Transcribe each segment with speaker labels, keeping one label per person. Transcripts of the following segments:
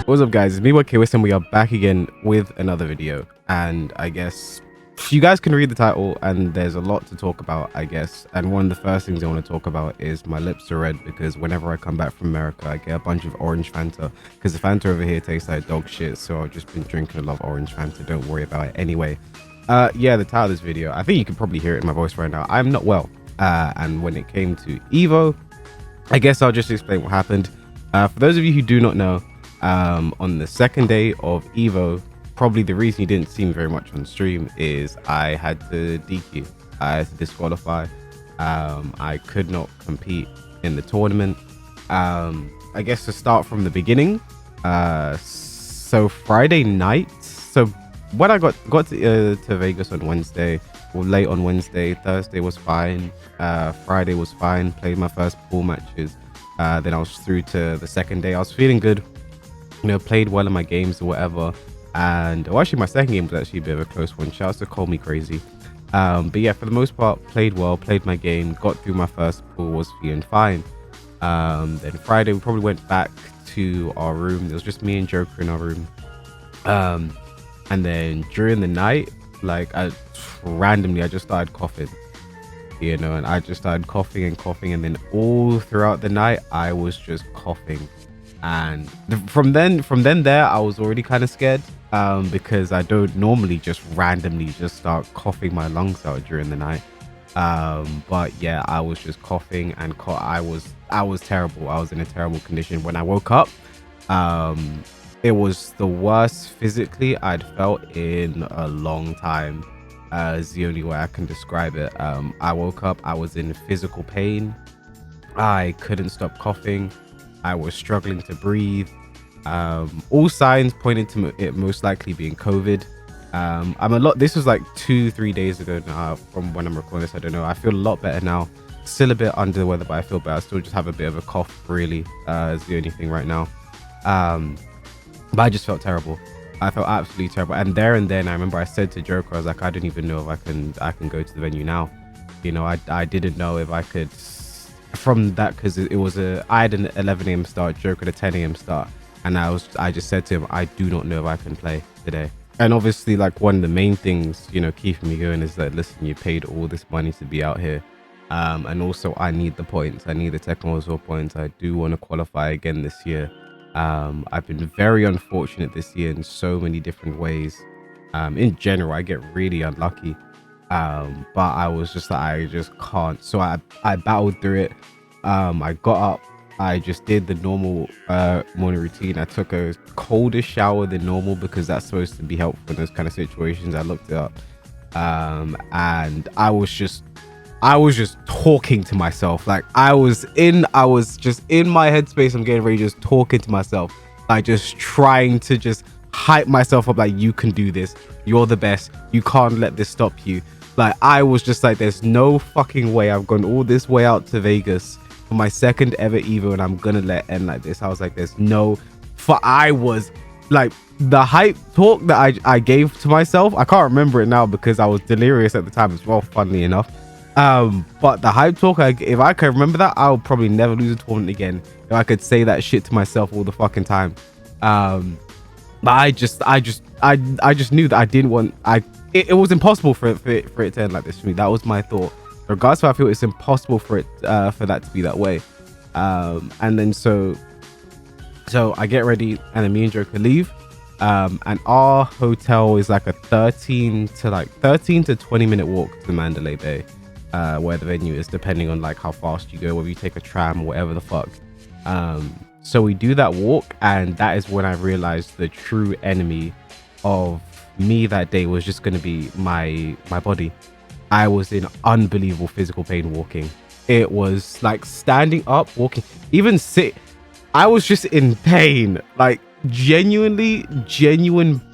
Speaker 1: What's up, guys? It's me, Wakewis, and we are back again with another video. And I guess you guys can read the title, and there's a lot to talk about, I guess. And one of the first things I want to talk about is my lips are red because whenever I come back from America, I get a bunch of orange Fanta because the Fanta over here tastes like dog shit. So I've just been drinking a lot of orange Fanta. Don't worry about it anyway. Yeah, the title of this video, I think you can probably hear it in my voice right now. I'm not well. And when it came to EVO, I guess I'll just explain what happened. For those of you who do not know, on the second day of EVO, probably the reason you didn't see me very much on stream is I had to DQ. I had to disqualify. I could not compete in the tournament. I guess to start from the beginning, so Friday night, so when I got to Vegas on Wednesday, or late on Wednesday, Thursday was fine, Friday was fine, played my first pool matches, then I was through to the second day. I was feeling good, you know, played well in my games or whatever. And well, actually my second game was actually a bit of a close one. Shouts to Call Me Crazy. But yeah, for the most part, played well, played my game, got through my first pool, was feeling fine. Then Friday we probably went back to our room. There was just me and Joker in our room. And then during the night, like randomly I just started coughing, you know, and I just started coughing, and then all throughout the night I was just coughing. And from then there I was already kind of scared, because I don't normally just randomly just start coughing my lungs out during the night. But yeah, I was just coughing and I was terrible. I was in a terrible condition. When I woke up, it was the worst physically I'd felt in a long time. Is the only way I can describe it. I woke up, I was in physical pain. I couldn't stop coughing. I was struggling to breathe. All signs pointed to it most likely being COVID. This was like 2-3 days ago now from when I'm recording this. I don't know. I feel a lot better now. Still a bit under the weather, but I feel better. I still just have a bit of a cough, really, is the only thing right now. But I just felt terrible. I felt absolutely terrible. And then I remember I said to Joker, I was like, I don't even know if I can go to the venue now. You know, I didn't know if I could from that, because I had an 11 a.m. start, Joker at a 10 a.m. start, and I just said to him, I do not know if I can play today. And obviously, like, one of the main things, you know, keeping me going is that, listen, you paid all this money to be out here, and also I need the points. I need the Tekken points. I do want to qualify again this year. I've been very unfortunate this year in so many different ways. In general, I get really unlucky. But I was just like, I just can't. So I battled through it. I got up, I just did the normal morning routine. I took a colder shower than normal because that's supposed to be helpful in those kind of situations. I looked it up, and I was just talking to myself. Like I was just in my headspace. I'm getting ready, just talking to myself, like just trying to just hype myself up, like, you can do this, you're the best, you can't let this stop you. Like I was just like, there's no fucking way I've gone all this way out to Vegas for my second ever EVO and I'm gonna let it end like this. I was like, there's no, I was like, the hype talk that I gave to myself, I can't remember it now because I was delirious at the time as well, funnily enough. But the hype talk, if I could remember that, I would probably never lose a tournament again if I could say that shit to myself all the fucking time. But I just knew that I didn't want, it was impossible for it to end like this for me. That was my thought. Regardless of how I feel, it's impossible for it for that to be that way. And then so I get ready, and then me and Joker leave. And our hotel is like a 13 to 20 minute walk to the Mandalay Bay, where the venue is, depending on like how fast you go, whether you take a tram or whatever the fuck. So we do that walk, and that is when I realized the true enemy of me that day was just going to be my body. I was in unbelievable physical pain walking. It was like standing up, walking, even sit. I was just in pain, like genuine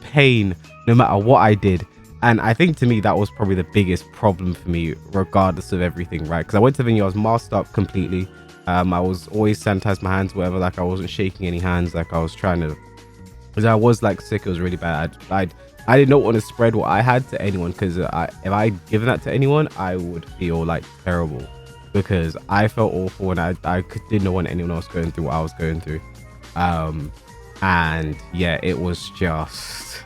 Speaker 1: pain, no matter what I did. And I think to me that was probably the biggest problem for me, regardless of everything, right? Because I went to the venue, I was masked up completely. I was always sanitized my hands, whatever. Like I wasn't shaking any hands, like I was trying to, because I was like sick. It was really bad. I did not want to spread what I had to anyone, because if I'd given that to anyone, I would feel like terrible, because I felt awful, and I didn't want anyone else going through what I was going through. And yeah, it was just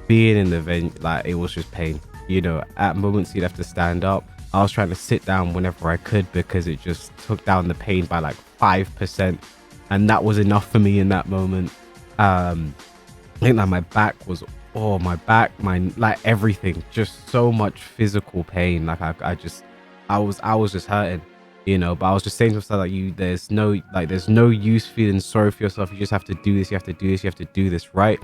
Speaker 1: being in the venue, like it was just pain. You know, at moments you'd have to stand up. I was trying to sit down whenever I could because it just took down the pain by like 5%, and that was enough for me in that moment. I think that my back was, oh, my back, my, like everything, just so much physical pain. Like I was just hurting, you know. But I was just saying to myself, like, there's no use feeling sorry for yourself. You just have to do this. You have to do this. You have to do this, right?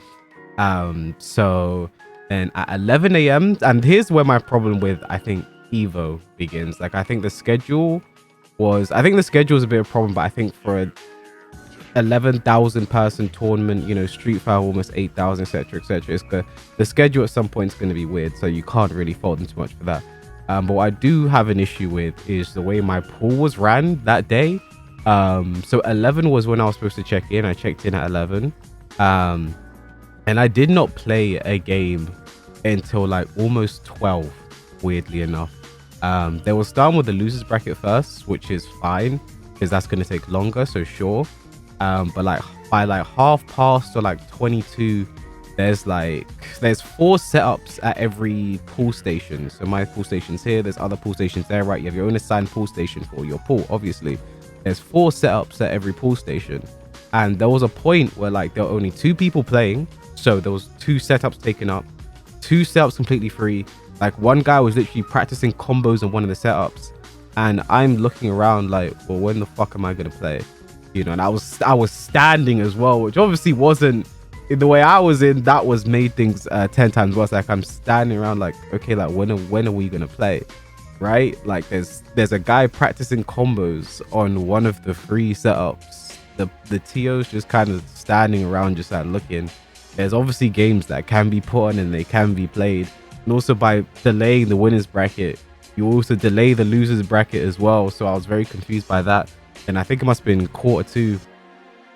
Speaker 1: So then at 11 a.m. and here's where my problem with, I think, EVO begins. Like, I think the schedule was a bit of a problem, but I think for a 11,000 person tournament, you know, Street Fighter almost 8,000, etc, etc, it's the schedule at some point is going to be weird, so you can't really fault them too much for that. But what I do have an issue with is the way my pool was ran that day. So 11 was when I was supposed to check in. I checked in at 11, and I did not play a game until like almost 12, weirdly enough. They will start with the losers bracket first, which is fine because that's going to take longer, so sure. But like by like half past or like 22, there's 4 setups at every pool station. So my pool station's here, there's other pool stations there, right? You have your own assigned pool station for your pool, obviously. There's 4 setups at every pool station, and there was a point where like there were only 2 people playing, so there was 2 setups taken up, 2 setups completely free. Like one guy was literally practicing combos in one of the setups, and I'm looking around like, well, when the fuck am I gonna play? You know, and I was standing as well, which obviously wasn't in the way I was in. That was made things 10 times worse. Like I'm standing around like, okay, like when are we gonna play, right? Like there's a guy practicing combos on one of the free setups. The TO's just kind of standing around, just like looking. There's obviously games that can be put on and they can be played, and also by delaying the winners bracket, you also delay the losers bracket as well. So I was very confused by that. And I think it must have been Q2.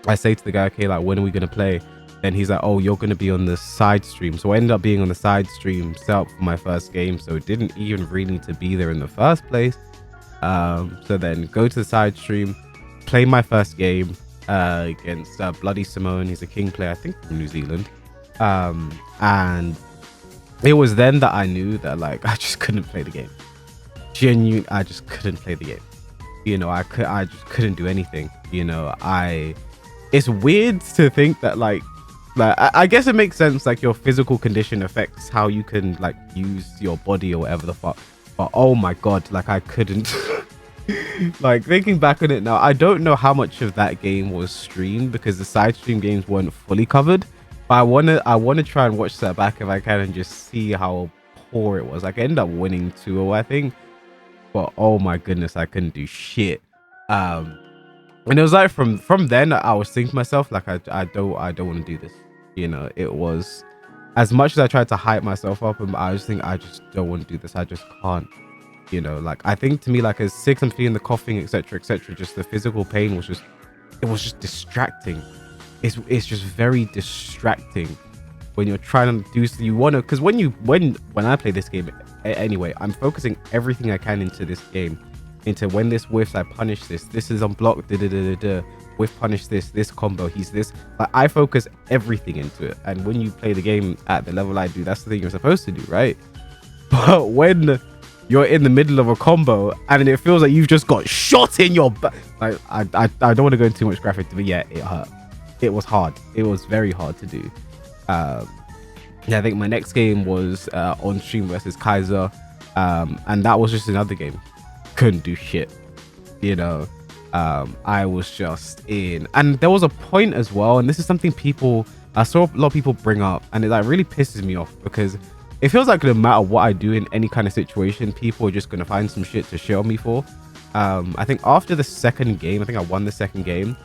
Speaker 1: I say to the guy, okay, like, when are we going to play? And he's like, oh, you're going to be on the side stream. So I ended up being on the side stream set up for my first game. So it didn't even really need to be there in the first place. So then go to the side stream, play my first game against Bloody Simone. He's a king player, I think from New Zealand. And it was then that I knew that, like, I just couldn't play the game. Genuine, I just couldn't play the game. You know, I just couldn't do anything. You know, it's weird to think that like I guess it makes sense, like your physical condition affects how you can like use your body or whatever the fuck. But oh my god, like I couldn't. Like thinking back on it now, I don't know how much of that game was streamed because the side stream games weren't fully covered. But I wanna try and watch that back if I can and just see how poor it was. Like I ended up winning 2-0, I think. But oh my goodness, I couldn't do shit. And it was like from then I was thinking to myself, like I don't want to do this. You know, it was, as much as I tried to hype myself up, and I just think I just don't want to do this. I just can't. You know, like I think to me, like as sick I'm feeling, the coughing, etc, etc, just the physical pain was just distracting. It's just very distracting when you're trying to do so. You want to, because when I play this game anyway, I'm focusing everything I can into this game, into when this whiffs, I punish this. This is unblocked. Whiff punish this combo. He's this. Like I focus everything into it. And when you play the game at the level I do, that's the thing you're supposed to do, right? But when you're in the middle of a combo and it feels like you've just got shot in your back, like I don't want to go into too much graphic, but yeah, it hurt. It was hard. It was very hard to do. Yeah, I think my next game was on stream versus Kaiser, and that was just another game. Couldn't do shit, you know. I was just in, and there was a point as well, and this is something I saw a lot of people bring up, and it like really pisses me off because it feels like no matter what I do in any kind of situation, people are just gonna find some shit to shit on me for. I think after the second game, I think I won the second game.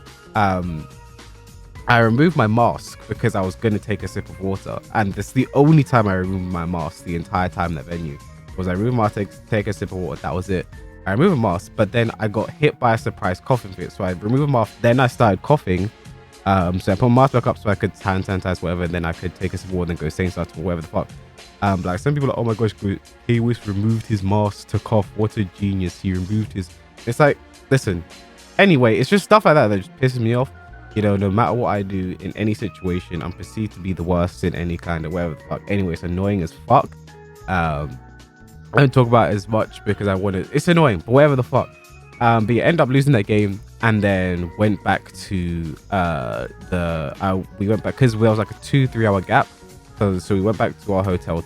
Speaker 1: I removed my mask because I was going to take a sip of water. And this is the only time I removed my mask the entire time that venue. Was I removed my mask to take a sip of water. That was it. I removed a mask, but then I got hit by a surprise coughing fit. So I removed a mask, then I started coughing. So I put my mask back up so I could hand sanitize whatever, and then I could take a sip of water and go same stuff or whatever the fuck. Like some people are like, oh my gosh, he was removed his mask to cough. What a genius. He removed his... It's like, listen. Anyway, it's just stuff like that just pisses me off. You know, no matter what I do in any situation, I'm perceived to be the worst in any kind of whatever the fuck. Anyway, it's annoying as fuck. I don't talk about it as much because I want to. It's annoying, but whatever the fuck. But you end up losing that game, and then went back to we went back because there was like a 2-3 hour gap. So we went back to our hotel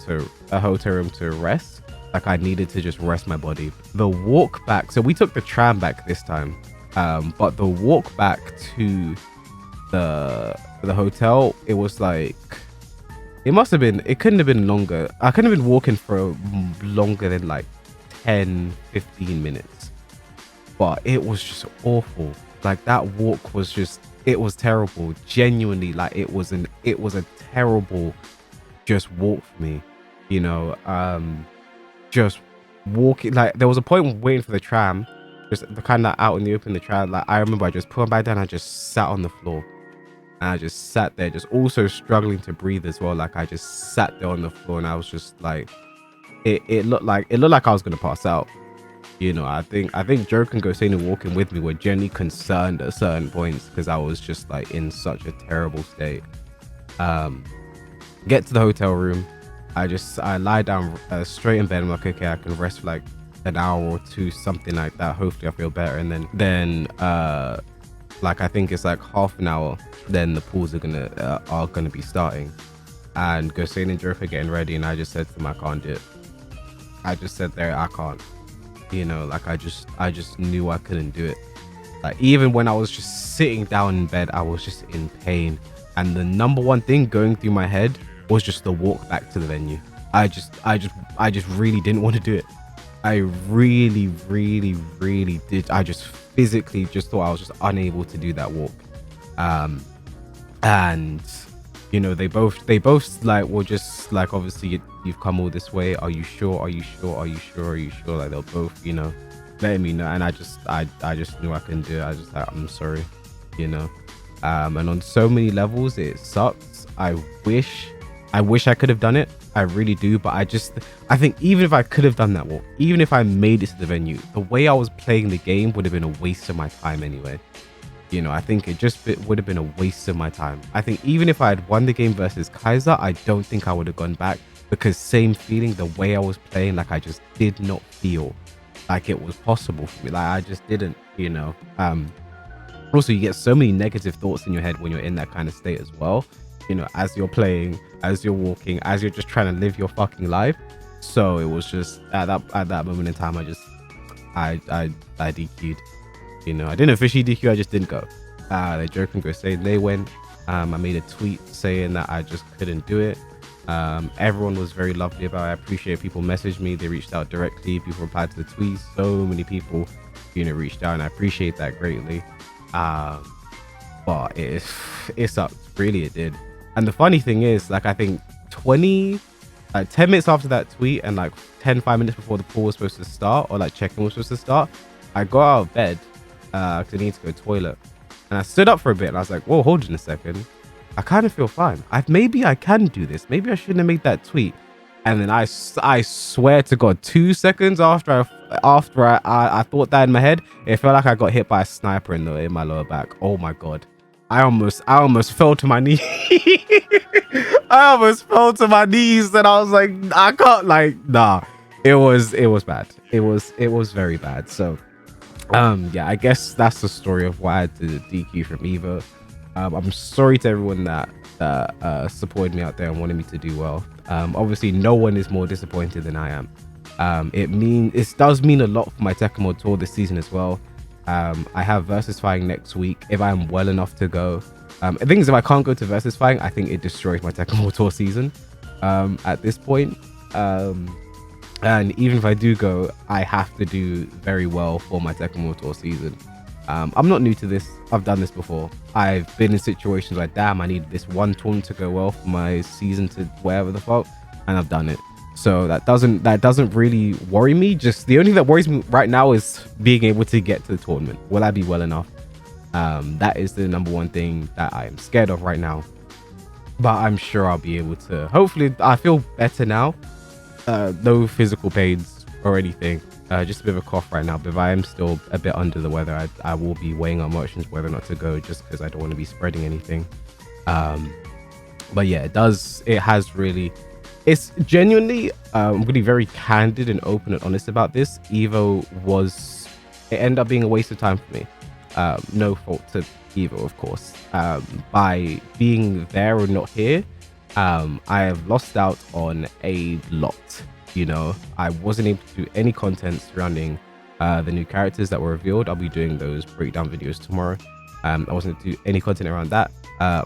Speaker 1: room to rest. Like I needed to just rest my body. The walk back. So we took the tram back this time. But the walk back to the hotel, it was like, it couldn't have been longer. I couldn't have been walking for longer than like 10-15 minutes, but it was just awful. Like that walk was just, it was terrible, genuinely. Like it was a terrible just walk for me, you know. Just walking, like there was a point waiting for the tram, just the kind of out in the open, the tram. Like I remember I just put my bag down, I just sat on the floor. And I just sat there, just also struggling to breathe as well. Like I just sat there on the floor, and I was just like, it looked like I was gonna pass out. You know, I think Joke and Gosena walking with me were generally concerned at certain points because I was just like in such a terrible state. Get to the hotel room, I lie down straight in bed. I'm like, okay, I can rest for like an hour or two, something like that. Hopefully I feel better, and then like I think it's like half an hour, then the pools are gonna be starting, and Gosane and Joe are getting ready, and I just said to them, I can't do it. I just said there, I can't, you know, like I just knew I couldn't do it. Like even when I was just sitting down in bed, I was just in pain, and the number one thing going through my head was just the walk back to the venue. I just really didn't want to do it. I really did. I just physically just thought I was just unable to do that walk. And you know, they both like were just like, obviously you've come all this way, are you sure, are you sure, are you sure, are you sure? Like they'll both, you know, letting me know, and I just knew I couldn't do it. I just like, I'm sorry, you know. And on so many levels it sucks. I wish I could have done it. I really do, but I think even if I could have done that walk, even if I made it to the venue, the way I was playing the game would have been a waste of my time anyway. You know, I think it would have been a waste of my time. I think even if I had won the game versus Kaiser, I don't think I would have gone back, because same feeling, the way I was playing, like I just did not feel like it was possible for me. Like I just didn't, you know. Also, you get so many negative thoughts in your head when you're in that kind of state as well. You know, as you're playing, as you're walking, as you're just trying to live your fucking life. So it was just at that moment in time, I DQ'd. You know, I didn't officially DQ, I just didn't go. They joke and go say they went. I made a tweet saying that I just couldn't do it. Everyone was very lovely about it. I appreciate people messaged me, they reached out directly, people replied to the tweets. So many people, you know, reached out, and I appreciate that greatly. But it sucked, really, it did. And the funny thing is, like, I think 10 minutes after that tweet, and like 5 minutes before the pool was supposed to start, or like check-in was supposed to start, I got out of bed because I need to go to the toilet, and I stood up for a bit, and I was like, whoa, hold on a second, I kind of feel fine. Maybe I can do this. Maybe I shouldn't have made that tweet. And then I swear to God, 2 seconds after I thought that in my head, it felt like I got hit by a sniper in my lower back. Oh my God. I almost fell to my knee. I almost fell to my knees, and I was like, I can't, like, nah. It was bad. It was very bad. So yeah, I guess that's the story of why I had to DQ from EVO. I'm sorry to everyone that supported me out there and wanted me to do well. Obviously no one is more disappointed than I am. It does mean a lot for my Tekken World Tour this season as well. I have Versus Fighting next week if I'm well enough to go. The thing is, if I can't go to Versus Fighting, I think it destroys my Tekken World Tour season at this point. And even if I do go, I have to do very well for my Tekken World Tour season. I'm not new to this. I've done this before. I've been in situations like, damn, I need this one tournament to go well for my season to whatever the fuck, and I've done it. So that doesn't really worry me. Just the only thing that worries me right now is being able to get to the tournament. Will I be well enough? That is the number one thing that I am scared of right now. But I'm sure I'll be able to. Hopefully, I feel better now. No physical pains or anything. Just a bit of a cough right now, but if I am still a bit under the weather, I will be weighing on my options whether or not to go, just because I don't want to be spreading anything. But yeah, it has really, it's genuinely, I'm going to be very candid and open and honest about this. EVO it ended up being a waste of time for me. No fault to EVO, of course. By being there or not here, I have lost out on a lot. You know, I wasn't able to do any content surrounding the new characters that were revealed. I'll be doing those breakdown videos tomorrow. I wasn't able to do any content around that.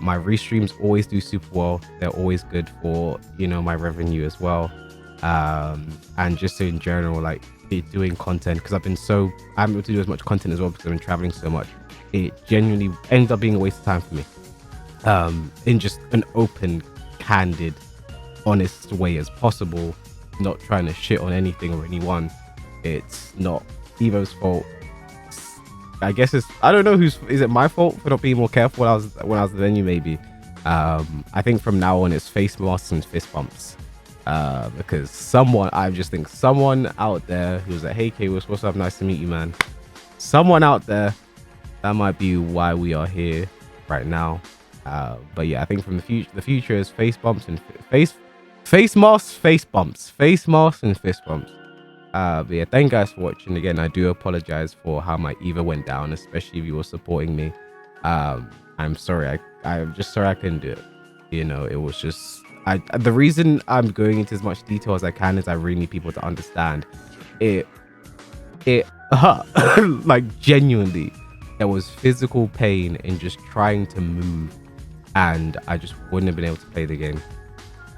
Speaker 1: My restreams always do super well. They're always good for, you know, my revenue as well. And just in general, like doing content, because I haven't been able to do as much content as well because I've been traveling so much. It genuinely ends up being a waste of time for me. In just an open, candid, honest way as possible. Not trying to shit on anything or anyone. It's not EVO's fault. I guess I don't know is it my fault for not being more careful when I was at the venue? Maybe. I think from now on it's face masks and fist bumps. Because I just think someone out there who's like, hey K, what's up, nice to meet you, man. Someone out there, that might be why we are here right now. But yeah, I think from the future is face bumps and face masks, face bumps, face masks and fist bumps. But yeah, thank you guys for watching. Again, I do apologize for how my EVO went down, especially if you were supporting me. I'm sorry. I'm just sorry I couldn't do it. You know, it was just the reason I'm going into as much detail as I can is I really need people to understand it hurt. Like genuinely, there was physical pain in just trying to move, and I just wouldn't have been able to play the game.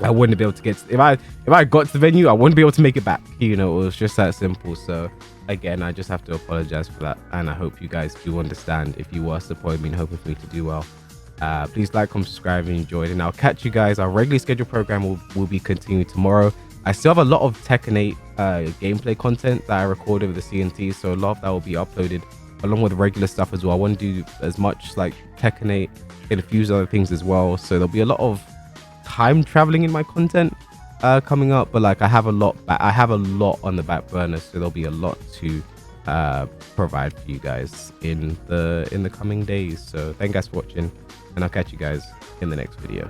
Speaker 1: I wouldn't be able to get if I got to the venue, I wouldn't be able to make it back. You know, it was just that simple. So again, I just have to apologize for that, and I hope you guys do understand if you were supporting me and hoping for me to do well. Please like, comment, subscribe if you enjoyed, and I'll catch you guys. Our regularly scheduled program will be continuing tomorrow. I still have a lot of Tekken 8 gameplay content that I recorded with the CNT, so a lot of that will be uploaded along with regular stuff as well. I want to do as much like Tekken 8 and a few other things as well, so there'll be a lot of time traveling in my content coming up, but like I have a lot on the back burner, so there'll be a lot to provide for you guys in the coming days. So thank you guys for watching, and I'll catch you guys in the next video.